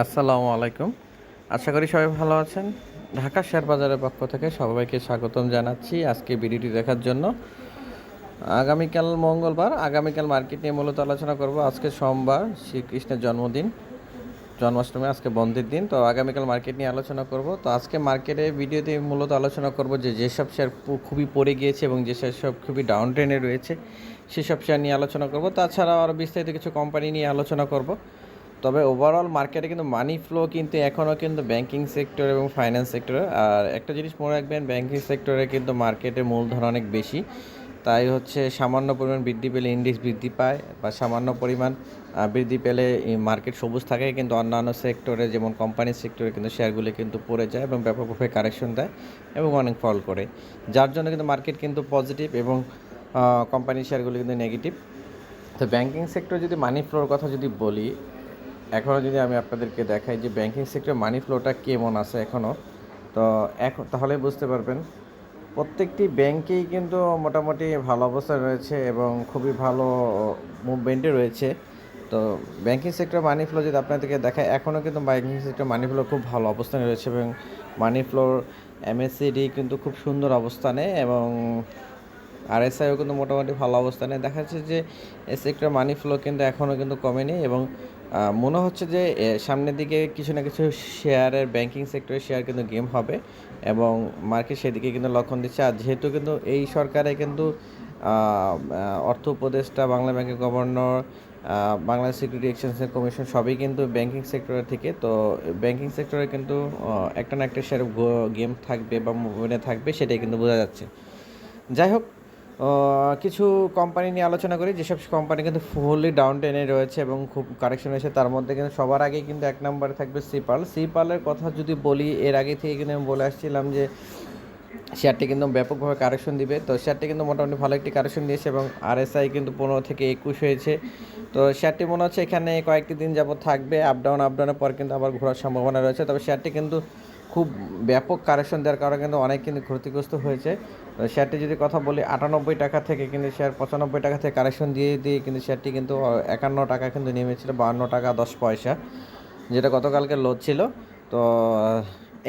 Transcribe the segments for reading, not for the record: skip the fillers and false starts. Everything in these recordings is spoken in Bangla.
আসসালামু আলাইকুম। আশা করি সবাই ভালো আছেন। ঢাকা শেয়ার বাজারের পক্ষ থেকে সবাইকে স্বাগতম জানাচ্ছি আজকে ভিডিওটি দেখার জন্য। আগামীকাল মার্কেট নিয়ে মূলত আলোচনা করব। আজকে সোমবার, শ্রীকৃষ্ণের জন্মদিন, জন্মাষ্টমী, আজকে বন্ধের দিন। তো আগামীকাল মার্কেট নিয়ে আলোচনা করব। তো আজকে মার্কেটে ভিডিওতে মূলত আলোচনা করব যে যেসব শেয়ার খুবই পড়ে গিয়েছে এবং যেসব খুবই ডাউন ট্রেনে রয়েছে সেসব শেয়ার নিয়ে আলোচনা করব। তাছাড়াও আরও বিস্তারিত কিছু কোম্পানি নিয়ে আলোচনা করব। তবে ওভারঅল মার্কেটে কিন্তু মানি ফ্লো কিন্তু এখনও কিন্তু ব্যাংকিং সেক্টর এবং ফাইন্যান্স সেক্টরে। আর একটা জিনিস মনে রাখবেন, ব্যাংকিং সেক্টরে কিন্তু মার্কেটে মূলধন অনেক বেশি, তাই হচ্ছে সামান্য পরিমাণ বৃদ্ধি পেলে ইন্ডেক্স বৃদ্ধি পায়, বা সামান্য পরিমাণ বৃদ্ধি পেলে মার্কেট সবুজ থাকে। কিন্তু অন্যান্য সেক্টরে যেমন কোম্পানি সেক্টরে কিন্তু শেয়ারগুলি কিন্তু পড়ে যায় এবং ব্যাপকভাবে কারেকশন দেয় এবং অনেক ফল করে, যার জন্য কিন্তু মার্কেট কিন্তু পজিটিভ এবং কোম্পানি শেয়ারগুলি কিন্তু নেগেটিভ। তো ব্যাংকিং সেক্টর যদি মানি ফ্লোর কথা যদি বলি, এখনও যদি আমি আপনাদেরকে দেখাই যে ব্যাংকিং সেক্টরে মানি ফ্লোটা কেমন আছে এখনও, তো এখন তাহলে বুঝতে পারবেন প্রত্যেকটি ব্যাংকেই কিন্তু মোটামুটি ভালো অবস্থায় রয়েছে এবং খুবই ভালো মুভমেন্টে রয়েছে। তো ব্যাংকিং সেক্টর মানি ফ্লো যদি আপনাদেরকে দেখায়, এখনও কিন্তু ব্যাংকিং সেক্টর মানি ফ্লো খুব ভালো অবস্থানে রয়েছে এবং মানি ফ্লোর এমএসসিডি কিন্তু খুব সুন্দর অবস্থানে এবং আরএসআইও কিন্তু মোটামুটি ভালো অবস্থানে। দেখা যাচ্ছে যে এই সেক্টর মানি ফ্লো কিন্তু এখনও কিন্তু কমেনি এবং মনে হচ্ছে যে সামনের দিকে কিছু না কিছু শেয়ারের ব্যাংকিং সেক্টরের শেয়ার কিন্তু গেম হবে এবং মার্কেট সেদিকে কিন্তু লক্ষণ দিচ্ছে। আর যেহেতু কিন্তু এই সরকারে কিন্তু অর্থ উপদেষ্টা, বাংলা ব্যাংকের governor, Bangladesh security exchange commission সবই কিন্তু ব্যাংকিং সেক্টরের থেকে, তো ব্যাংকিং সেক্টরে কিন্তু একটা না একটা শেয়ার গেম থাকবে বা মুভমেন্টে থাকবে, সেটাই কিন্তু বোঝা যাচ্ছে। যাই হোক, কিছু কোম্পানি নিয়ে আলোচনা করি যেসব কোম্পানি কিন্তু ফুললি ডাউন টেনে রয়েছে এবং খুব কারেকশন রয়েছে। তার মধ্যে কিন্তু সবার আগে কিন্তু এক নম্বরে থাকবে সিপালের কথা যদি বলি, এর আগে থেকে কিন্তু আমি বলে আসছিলাম যে শেয়ারটি কিন্তু ব্যাপকভাবে কারেকশন দিবে। তো শেয়ারটি কিন্তু মোটামুটি ভালো একটি কারেকশন দিয়েছে এবং আরএসআই কিন্তু 15 থেকে 21 হয়েছে। তো শেয়ারটি মনে হচ্ছে এখানে কয়েকটি দিন যাবত থাকবে, আপডাউনের পর কিন্তু আবার ঘোরার সম্ভাবনা রয়েছে। তবে শেয়ারটি কিন্তু খুব ব্যাপক কারেকশন দেওয়ার কারণে কিন্তু অনেক কিন্তু ক্ষতিগ্রস্ত হয়েছে। তো শেয়ারটি যদি কথা বলি, 98 টাকা থেকে কিন্তু শেয়ার 95 টাকা থেকে কারেকশন দিয়ে কিন্তু শেয়ারটি কিন্তু 51 টাকা কিন্তু নেমেছিল, 52 টাকা 10 পয়সা, যেটা গতকালকে লো ছিল। তো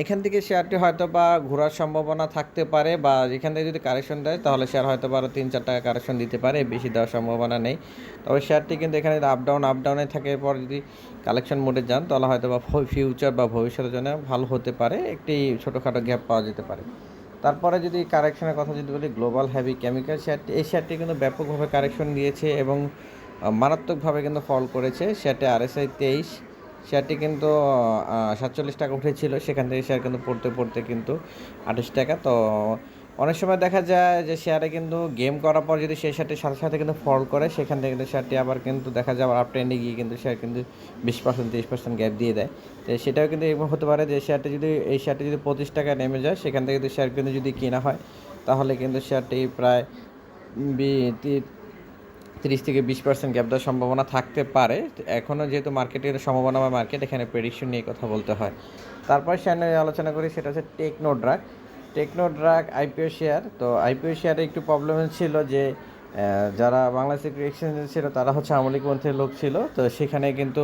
এখান থেকে শেয়ারটি হয়তো বা ঘোরার সম্ভাবনা থাকতে পারে, বা এখান থেকে যদি কারেকশন দেয় তাহলে শেয়ার হয়তো বা আরও 3-4 টাকা কারেকশন দিতে পারে, বেশি দেওয়ার সম্ভাবনা নেই। তবে শেয়ারটি কিন্তু এখানে আপডাউনে থাকে, পর যদি কালেকশন মোডে যান তাহলে হয়তো বা ফিউচার বা ভবিষ্যতের জন্য ভালো হতে পারে, একটি ছোটোখাটো গ্যাপ পাওয়া যেতে পারে। তারপরে যদি কারেকশনের কথা যদি বলি, গ্লোবাল হেভি কেমিক্যাল এই শেয়ারটি কিন্তু ব্যাপকভাবে কারেকশন দিয়েছে এবং মারাত্মকভাবে কিন্তু ফল করেছে। শেয়ারটি আরএসআই 23, শেয়ারটি কিন্তু 47 টাকা উঠেছিল, সেখান থেকে শেয়ার কিন্তু পড়তে কিন্তু 28 টাকা। তো অনেক সময় দেখা যায় যে শেয়ারে কিন্তু গেম করার পর যদি সেই শেয়ারটির সাথে সাথে কিন্তু ফল করে, সেখান থেকে কিন্তু শেয়ারটি আবার কিন্তু দেখা যায় আবার আপ ট্রেন্ডে গিয়ে কিন্তু শেয়ার কিন্তু 20% 30% গ্যাপ দিয়ে দেয়। তো সেটাও কিন্তু এরকম হতে পারে যে এই শেয়ারটি যদি 25 টাকায় নেমে যায়, সেখান থেকে যদি শেয়ার কিন্তু যদি কেনা হয় তাহলে কিন্তু শেয়ারটি প্রায় 30 থেকে 20% গ্যাপ দেওয়ার সম্ভাবনা থাকতে পারে। এখনও যেহেতু মার্কেটের সম্ভাবনা বা মার্কেট, এখানে প্রেডিকশন নিয়ে কথা বলতে হয়। তারপর শেয়ার নিয়ে আলোচনা করি, সেটা হচ্ছে টেকনোড্রাগ আইপিও শেয়ার। তো আইপিও শেয়ারে একটু প্রবলেম ছিল যে যারা বাংলাদেশ সিকিউরিটি এক্সচেঞ্জে ছিল তারা হচ্ছে আওয়ামী লীগ পন্থীর লোক ছিল, তো সেখানে কিন্তু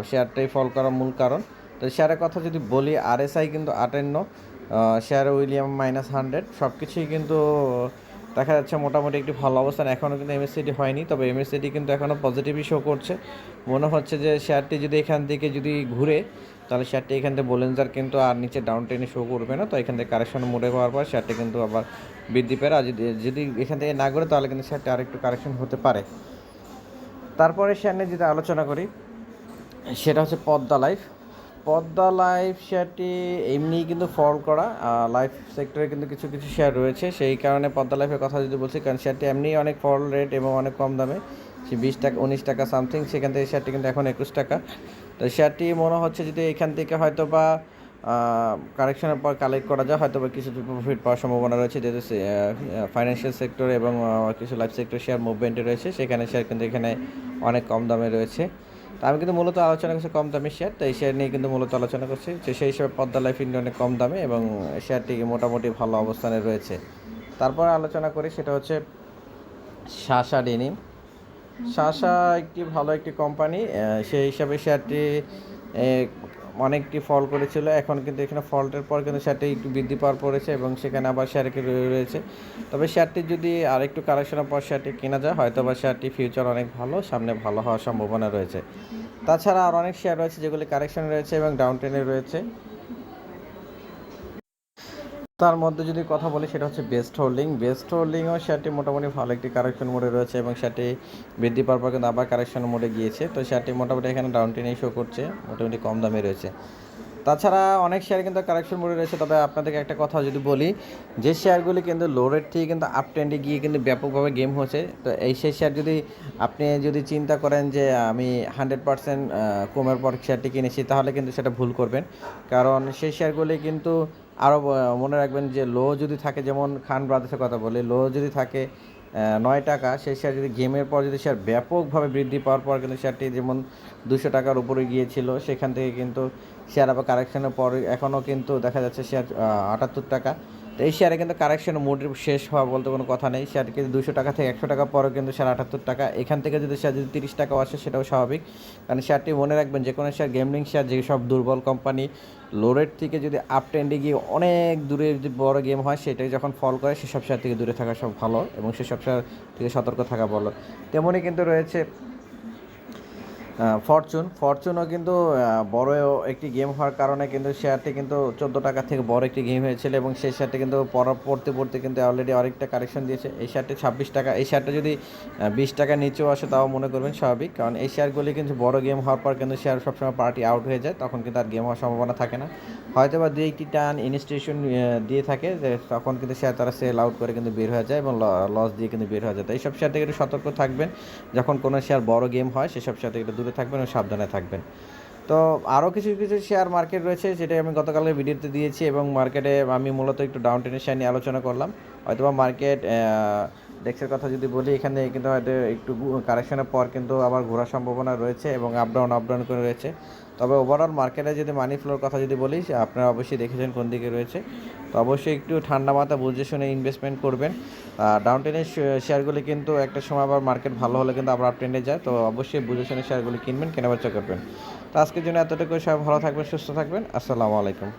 শেয়ারটাই ফল করার মূল কারণ। তো শেয়ারের কথা যদি বলি, আরএসআই কিন্তু 58, শেয়ার উইলিয়াম -100, সব কিছুই কিন্তু দেখা যাচ্ছে মোটামুটি একটি ভালো অবস্থান। এখনও কিন্তু এমএসসিডি হয়নি, তবে এমএসসিডি কিন্তু এখনও পজিটিভই শো করছে। মনে হচ্ছে যে শেয়ারটি যদি এখান থেকে যদি ঘুরে, তাহলে শেয়ারটি এখান থেকে বোলেঞ্জার কিন্তু আর নিচে ডাউন ট্রেনে শো করবে না। তো এখান থেকে কারেকশন মোড়ে পাওয়ার পর শেয়ারটি কিন্তু আবার বৃদ্ধি পেয়ে, আর যদি এখান থেকে না ঘুরে তাহলে কিন্তু শেয়ারটি আরেকটু কারেকশন হতে পারে। তারপরে শেয়ার নিয়ে যদি আলোচনা করি, সেটা হচ্ছে পদ্মা লাইফ শেয়ারটি এমনিই কিন্তু ফল করা। লাইফ সেক্টরে কিন্তু কিছু কিছু শেয়ার রয়েছে, সেই কারণে পদ্মা লাইফের কথা যদি বলছি, কারণ শেয়ারটি এমনিই অনেক ফল রেট এবং অনেক কম দামে, সে 20 টাকা 19 টাকা সামথিং, সেখান থেকে শেয়ারটি কিন্তু এখন 21 টাকা। তো শেয়ারটি মনে হচ্ছে যদি এখান থেকে হয়তো বা কারেকশনের পর কালেক্ট করা যায়, হয়তো বা কিছু প্রফিট পাওয়ার সম্ভাবনা রয়েছে, যেহেতু ফাইন্যান্সিয়াল সেক্টর এবং কিছু লাইফ সেক্টর শেয়ার মুভমেন্টে রয়েছে, সেখানে শেয়ার কিন্তু এখানে অনেক কম দামে রয়েছে। তো আমি কিন্তু মূলত আলোচনা করছি কম দামি শেয়ার, তো এই শেয়ার নিয়ে কিন্তু মূলত আলোচনা করছি যে সেই হিসাবে পদ্মা লাইফ ইন্ডিয়া অনেক কম দামে এবং শেয়ারটি মোটামুটি ভালো অবস্থানে রয়েছে। তারপর আলোচনা করি, সেটা হচ্ছে শাসা ডেনিম। শাসা একটি ভালো একটি কোম্পানি, সেই হিসাবে শেয়ারটি এ, অনেকটি ফল করেছিল, এখন কিন্তু এখানে ফলটের পর কিন্তু শেয়ারটি একটু বৃদ্ধি পাওয়ার পড়েছে এবং সেখানে আবার শেয়ার রয়েছে। তবে শেয়ারটি যদি আর একটু কারেকশনের পর শেয়ারটি কেনা যায়, হয়তো বা শেয়ারটি ফিউচার অনেক ভালো, সামনে ভালো হওয়ার সম্ভাবনা রয়েছে। তাছাড়া আর অনেক শেয়ার রয়েছে যেগুলি কারেকশনে রয়েছে এবং ডাউন ট্রেনে রয়েছে। তার মধ্যে যদি কথা বলি সেটা হচ্ছে বেস্ট হোল্ডিংও শেয়ারটি মোটামুটি ভালো একটি কারেকশন মোডে রয়েছে এবং শেয়ারটি বৃদ্ধি পাওয়ার পর কিন্তু আবার কারেকশন মোডে গিয়েছে। তো শেয়ারটি মোটামুটি এখানে ডাউন ট্রেনেই শো করছে, মোটামুটি কম দামে রয়েছে। তাছাড়া অনেক শেয়ার কিন্তু কারেকশন মোডে রয়েছে। তবে আপনাদেরকে একটা কথা যদি বলি, যে শেয়ারগুলি কিন্তু লো রেট থেকে কিন্তু আপ ট্রেন্ডে গিয়ে কিন্তু ব্যাপকভাবে গেম হচ্ছে, তো সেই শেয়ার আপনি যদি চিন্তা করেন যে আমি 100% কমের পর শেয়ারটি কিনেছি, তাহলে কিন্তু সেটা ভুল করবেন। কারণ সেই শেয়ারগুলি কিন্তু আরও মনে রাখবেন যে লো যদি থাকে, যেমন খান ব্রাদার্সের কথা বলি, লো যদি থাকে 9 টাকা, সেই শেয়ার যদি গেমের পর যদি শেয়ার ব্যাপকভাবে বৃদ্ধি পাওয়ার পর কিন্তু শেয়ারটি যেমন 200 টাকার উপরে গিয়েছিল, সেখান থেকে কিন্তু শেয়ার আবার কারেকশনের পর এখনও কিন্তু দেখা যাচ্ছে শেয়ার 78 টাকা। তো এই শেয়ারে কিন্তু কারেকশন মোড শেষ হওয়া বলতে কোনো কথা নেই। শেয়ার কিন্তু 200 টাকা থেকে 100 টাকা পরেও কিন্তু শেয়ার 78 টাকা। এখান থেকে যদি শেয়ার যদি 30 টাকাও আসে, সেটাও স্বাভাবিক। কারণ শেয়ারটি মনে রাখবেন, যে কোনো শেয়ার, গেমলিং শেয়ার, যেসব দুর্বল কোম্পানি লো রেট থেকে যদি আপ ট্রেন্ডে গিয়ে অনেক দূরে যদি বড় গেম হয়, সেটাই যখন ফল করে, সেসব শেয়ার থেকে দূরে থাকা সব ভালো এবং সেসব শেয়ার থেকে সতর্ক থাকা ভালো। তেমনই কিন্তু রয়েছে ফরচুনও কিন্তু বড় একটি গেম হওয়ার কারণে কিন্তু শেয়ারটি কিন্তু 14 টাকা থেকে বড় একটি গেম হয়েছিল এবং সেই শেয়ারটি কিন্তু পড়তে পড়তে কিন্তু অলরেডি আরেকটা কারেকশন দিয়েছে। এই শেয়ারটি 26 টাকা। এই শেয়ারটা যদি 20 টাকার নিচেও আসে, তাও মনে করবেন স্বাভাবিক, কারণ এই শেয়ারগুলি কিন্তু বড় গেম হওয়ার পর কিন্তু শেয়ার সবসময় পার্টি আউট হয়ে যায়, তখন কিন্তু আর গেম হওয়ার সম্ভাবনা থাকে না। হয়তো বা 2-1টি টান ইনস্টিটিউশন দিয়ে থাকে, যে তখন কিন্তু শেয়ার তারা সেল আউট করে কিন্তু বের হয়ে যায় এবং লস দিয়ে কিন্তু বের হয়ে যায়। তো এইসব শেয়ার থেকে একটু সতর্ক থাকবেন। যখন কোনো শেয়ার বড় গেম হয়, সেসব শেয়ার থেকে একটু দূরে থাকবেন এবং সাবধানে থাকবেন। তো আরও কিছু কিছু শেয়ার মার্কেট রয়েছে, যেটা আমি গতকালের ভিডিওতে দিয়েছি, এবং মার্কেটে আমি মূলত একটু ডাউন ট্রেনের শেয়ার নিয়ে আলোচনা করলাম। হয়তোবা মার্কেট ডেক্সের কথা যদি বলি, এখানে কিন্তু হয়তো একটু কারেকশনের পর কিন্তু আবার ঘোরার সম্ভাবনা রয়েছে এবং আপ ডাউন করে রয়েছে। তবে ওভারঅল মার্কেটে যদি মানি ফ্লোর কথা যদি বলি, আপনারা অবশ্যই দেখেছেন কোন দিকে রয়েছে। তো অবশ্যই একটু ঠান্ডা মাথা বুঝে শুনে ইনভেস্টমেন্ট করবেন। ডাউন ট্রেনের শেয়ারগুলি কিন্তু একটা সময় আবার মার্কেট ভালো হলে কিন্তু আবার আপ ট্রেন্ডে যায়, তো অবশ্যই বুঝে শুনে শেয়ারগুলি কিনবেন, কেনাবেচা করবেন। তো আজকের জন্য এতটুকু। সবাই ভালো থাকবেন, সুস্থ থাকবেন। আসসালামু আলাইকুম।